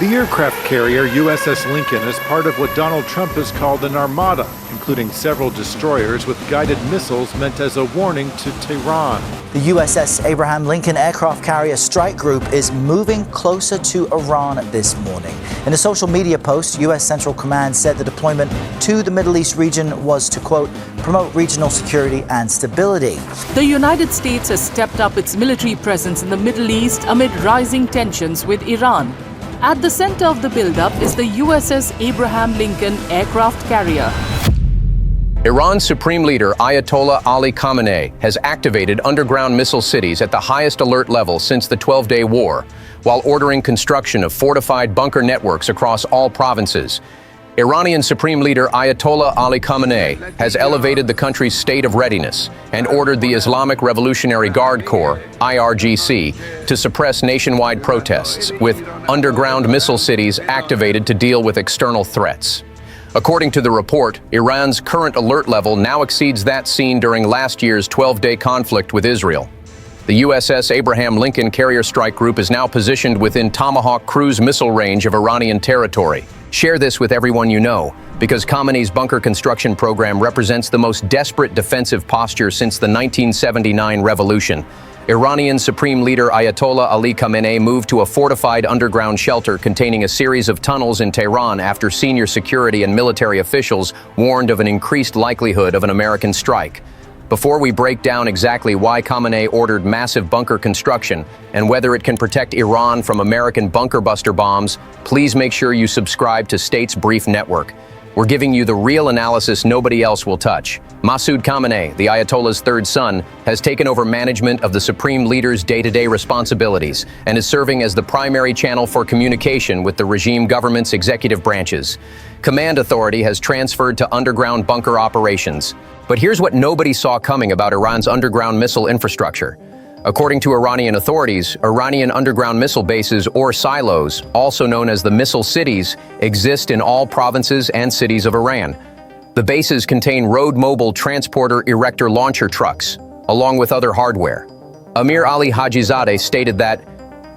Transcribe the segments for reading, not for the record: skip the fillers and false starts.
The aircraft carrier USS Lincoln is part of what Donald Trump has called an Armada, including several destroyers with guided missiles meant as a warning to Tehran. The USS Abraham Lincoln aircraft carrier strike group is moving closer to Iran this morning. In a social media post, U.S. Central Command said the deployment to the Middle East region was to, quote, promote regional security and stability. The United States has stepped up its military presence in the Middle East amid rising tensions with Iran. At the center of the buildup is the USS Abraham Lincoln aircraft carrier. Iran's Supreme Leader Ayatollah Ali Khamenei has activated underground missile cities at the highest alert level since the 12-day war, while ordering construction of fortified bunker networks across all provinces. Iranian Supreme Leader Ayatollah Ali Khamenei has elevated the country's state of readiness and ordered the Islamic Revolutionary Guard Corps, IRGC, to suppress nationwide protests, with underground missile cities activated to deal with external threats. According to the report, Iran's current alert level now exceeds that seen during last year's 12-day conflict with Israel. The USS Abraham Lincoln carrier strike group is now positioned within Tomahawk cruise missile range of Iranian territory. Share this with everyone you know, because Khamenei's bunker construction program represents the most desperate defensive posture since the 1979 revolution. Iranian Supreme Leader Ayatollah Ali Khamenei moved to a fortified underground shelter containing a series of tunnels in Tehran after senior security and military officials warned of an increased likelihood of an American strike. Before we break down exactly why Khamenei ordered massive bunker construction and whether it can protect Iran from American bunker buster bombs, please make sure you subscribe to States Brief Network. We're giving you the real analysis nobody else will touch. Masoud Khamenei, the Ayatollah's third son, has taken over management of the Supreme Leader's day-to-day responsibilities and is serving as the primary channel for communication with the regime government's executive branches. Command authority has transferred to underground bunker operations. But here's what nobody saw coming about Iran's underground missile infrastructure. According to Iranian authorities, Iranian underground missile bases, or silos, also known as the missile cities, exist in all provinces and cities of Iran. The bases contain road-mobile transporter erector launcher trucks, along with other hardware. Amir Ali Hajizadeh stated that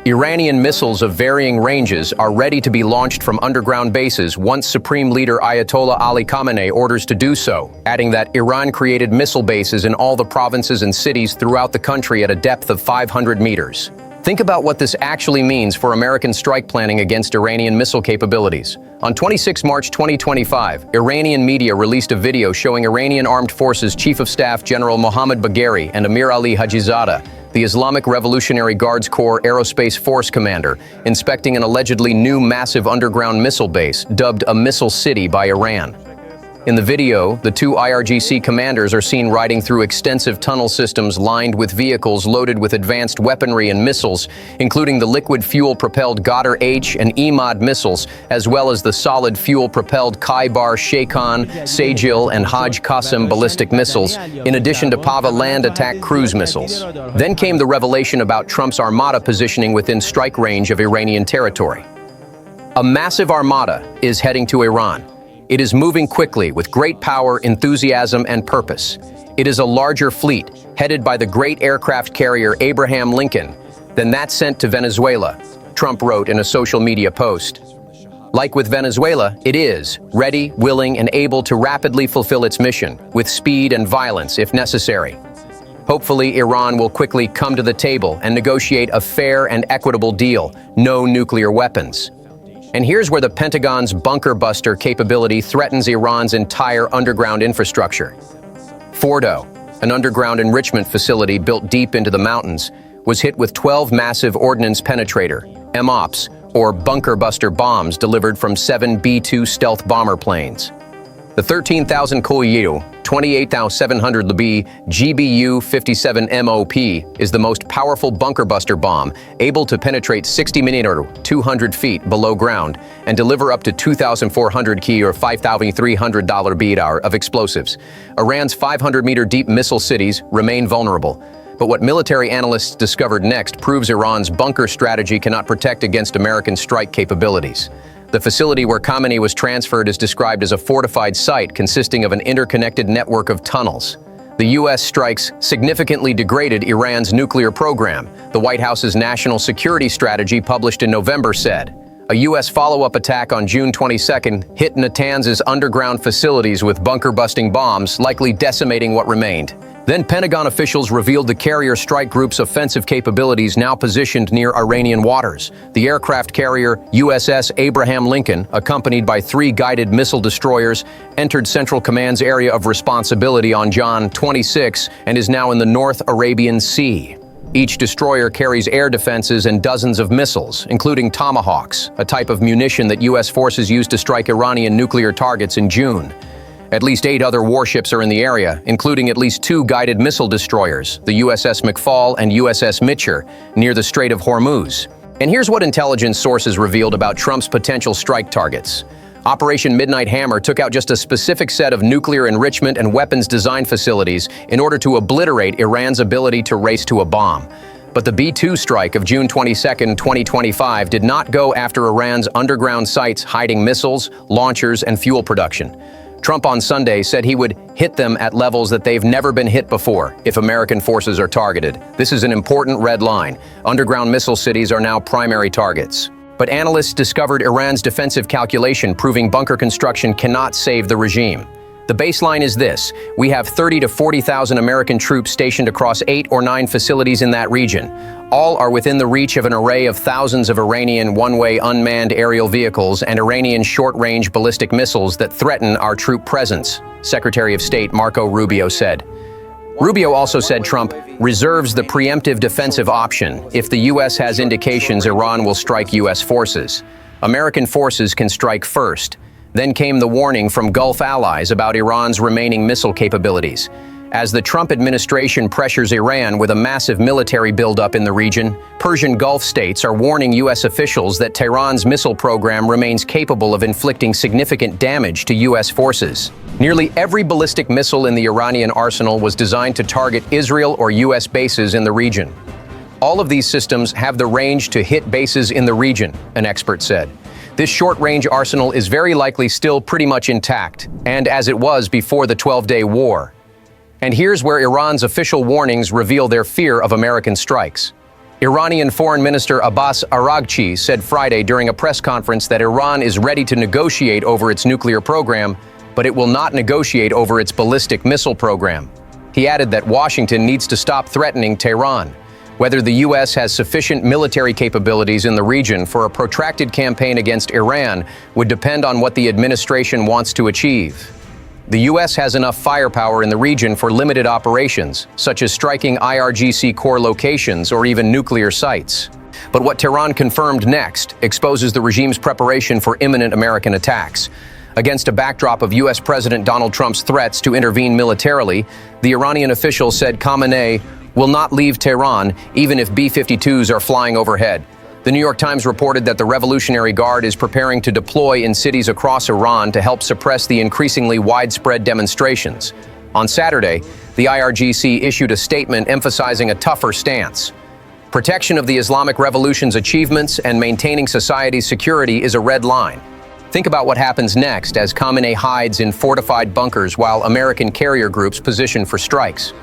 Iranian missiles of varying ranges are ready to be launched from underground bases once Supreme Leader Ayatollah Ali Khamenei orders to do so, adding that Iran created missile bases in all the provinces and cities throughout the country at a depth of 500 meters. Think about what this actually means for American strike planning against Iranian missile capabilities. On 26 March 2025, Iranian media released a video showing Iranian Armed Forces Chief of Staff General Mohammad Bagheri and Amir Ali Hajizadeh, the Islamic Revolutionary Guards Corps Aerospace Force commander, inspecting an allegedly new massive underground missile base dubbed a Missile City by Iran. In the video, the two IRGC commanders are seen riding through extensive tunnel systems lined with vehicles loaded with advanced weaponry and missiles, including the liquid fuel-propelled Ghadar H and Emad missiles, as well as the solid fuel-propelled Khaybar Sheikhan, Sajil, and Haj Qasim ballistic missiles, in addition to Pava land attack cruise missiles. Then came the revelation about Trump's Armada positioning within strike range of Iranian territory. A massive Armada is heading to Iran. It is moving quickly with great power, enthusiasm, and purpose. It is a larger fleet, headed by the great aircraft carrier Abraham Lincoln, than that sent to Venezuela, Trump wrote in a social media post. Like with Venezuela, it is ready, willing, and able to rapidly fulfill its mission, with speed and violence if necessary. Hopefully, Iran will quickly come to the table and negotiate a fair and equitable deal, no nuclear weapons. And here's where the Pentagon's bunker buster capability threatens Iran's entire underground infrastructure. Fordo, an underground enrichment facility built deep into the mountains, was hit with 12 massive ordnance penetrator, MOPs, or bunker buster bombs delivered from 7 B-2 stealth bomber planes. The 13,000 kilo, 28,700 lb GBU-57 MOP is the most powerful bunker buster bomb, able to penetrate 60 meters, 200 feet below ground, and deliver up to 2,400 key or $5,300 beat hour of explosives. Iran's 500-meter deep missile cities remain vulnerable. But what military analysts discovered next proves Iran's bunker strategy cannot protect against American strike capabilities. The facility where Khamenei was transferred is described as a fortified site consisting of an interconnected network of tunnels. The U.S. strikes significantly degraded Iran's nuclear program, the White House's national security strategy published in November said. A U.S. follow-up attack on June 22nd hit Natanz's underground facilities with bunker-busting bombs, likely decimating what remained. Then Pentagon officials revealed the carrier strike group's offensive capabilities now positioned near Iranian waters. The aircraft carrier USS Abraham Lincoln, accompanied by 3 guided missile destroyers, entered Central Command's area of responsibility on June 26 and is now in the North Arabian Sea. Each destroyer carries air defenses and dozens of missiles, including Tomahawks, a type of munition that U.S. forces used to strike Iranian nuclear targets in June. At least 8 other warships are in the area, including at least 2 guided missile destroyers, the USS McFall and USS Mitcher, near the Strait of Hormuz. And here's what intelligence sources revealed about Trump's potential strike targets. Operation Midnight Hammer took out just a specific set of nuclear enrichment and weapons design facilities in order to obliterate Iran's ability to race to a bomb. But the B-2 strike of June 22, 2025 did not go after Iran's underground sites hiding missiles, launchers, and fuel production. Trump on Sunday said he would hit them at levels that they've never been hit before if American forces are targeted. This is an important red line. Underground missile cities are now primary targets. But analysts discovered Iran's defensive calculation proving bunker construction cannot save the regime. The baseline is this: we have 30 to 40,000 American troops stationed across 8 or 9 facilities in that region. All are within the reach of an array of thousands of Iranian one-way unmanned aerial vehicles and Iranian short-range ballistic missiles that threaten our troop presence, Secretary of State Marco Rubio said. Rubio also said Trump reserves the preemptive defensive option if the U.S. has indications Iran will strike U.S. forces. American forces can strike first. Then came the warning from Gulf allies about Iran's remaining missile capabilities. As the Trump administration pressures Iran with a massive military buildup in the region, Persian Gulf states are warning U.S. officials that Tehran's missile program remains capable of inflicting significant damage to U.S. forces. Nearly every ballistic missile in the Iranian arsenal was designed to target Israel or U.S. bases in the region. All of these systems have the range to hit bases in the region, an expert said. This short-range arsenal is very likely still pretty much intact, and as it was before the 12-day war. And here's where Iran's official warnings reveal their fear of American strikes. Iranian Foreign Minister Abbas Araghchi said Friday during a press conference that Iran is ready to negotiate over its nuclear program, but it will not negotiate over its ballistic missile program. He added that Washington needs to stop threatening Tehran. Whether the U.S. has sufficient military capabilities in the region for a protracted campaign against Iran would depend on what the administration wants to achieve. The U.S. has enough firepower in the region for limited operations, such as striking IRGC core locations or even nuclear sites. But what Tehran confirmed next exposes the regime's preparation for imminent American attacks. Against a backdrop of U.S. President Donald Trump's threats to intervene militarily, the Iranian official said Khamenei will not leave Tehran even if B-52s are flying overhead. The New York Times reported that the Revolutionary Guard is preparing to deploy in cities across Iran to help suppress the increasingly widespread demonstrations. On Saturday, the IRGC issued a statement emphasizing a tougher stance. Protection of the Islamic Revolution's achievements and maintaining society's security is a red line. Think about what happens next as Khamenei hides in fortified bunkers while American carrier groups position for strikes.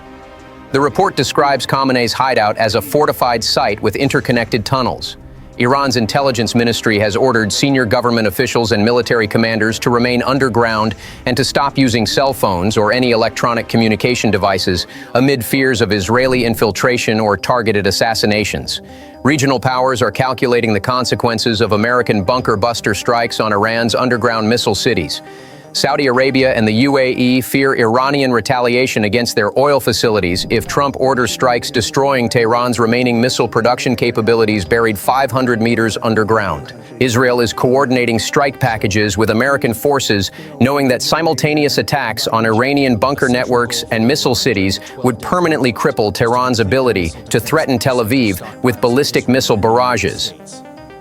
The report describes Khamenei's hideout as a fortified site with interconnected tunnels. Iran's intelligence ministry has ordered senior government officials and military commanders to remain underground and to stop using cell phones or any electronic communication devices amid fears of Israeli infiltration or targeted assassinations. Regional powers are calculating the consequences of American bunker buster strikes on Iran's underground missile cities. Saudi Arabia and the UAE fear Iranian retaliation against their oil facilities if Trump orders strikes destroying Tehran's remaining missile production capabilities buried 500 meters underground. Israel is coordinating strike packages with American forces, knowing that simultaneous attacks on Iranian bunker networks and missile cities would permanently cripple Tehran's ability to threaten Tel Aviv with ballistic missile barrages.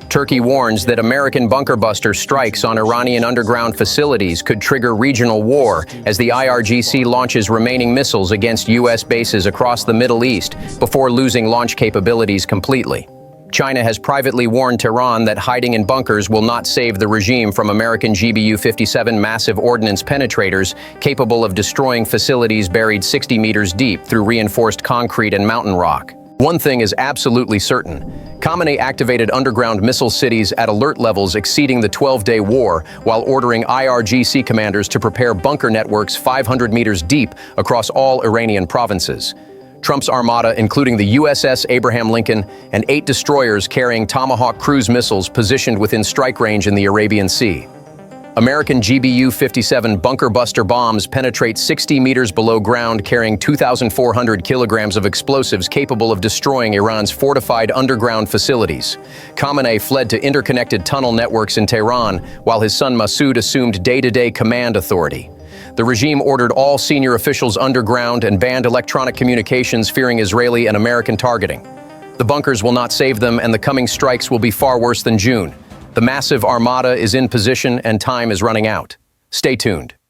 Turkey warns that American bunker buster strikes on Iranian underground facilities could trigger regional war as the IRGC launches remaining missiles against U.S. bases across the Middle East before losing launch capabilities completely. China has privately warned Tehran that hiding in bunkers will not save the regime from American GBU-57 massive ordnance penetrators capable of destroying facilities buried 60 meters deep through reinforced concrete and mountain rock. One thing is absolutely certain. Khamenei activated underground missile cities at alert levels exceeding the 12-day war, while ordering IRGC commanders to prepare bunker networks 500 meters deep across all Iranian provinces. Trump's armada, including the USS Abraham Lincoln and 8 destroyers carrying Tomahawk cruise missiles positioned within strike range in the Arabian Sea. American GBU-57 bunker buster bombs penetrate 60 meters below ground, carrying 2,400 kilograms of explosives capable of destroying Iran's fortified underground facilities. Khamenei fled to interconnected tunnel networks in Tehran, while his son Masoud assumed day-to-day command authority. The regime ordered all senior officials underground and banned electronic communications, fearing Israeli and American targeting. The bunkers will not save them, and the coming strikes will be far worse than June. The massive armada is in position and time is running out. Stay tuned.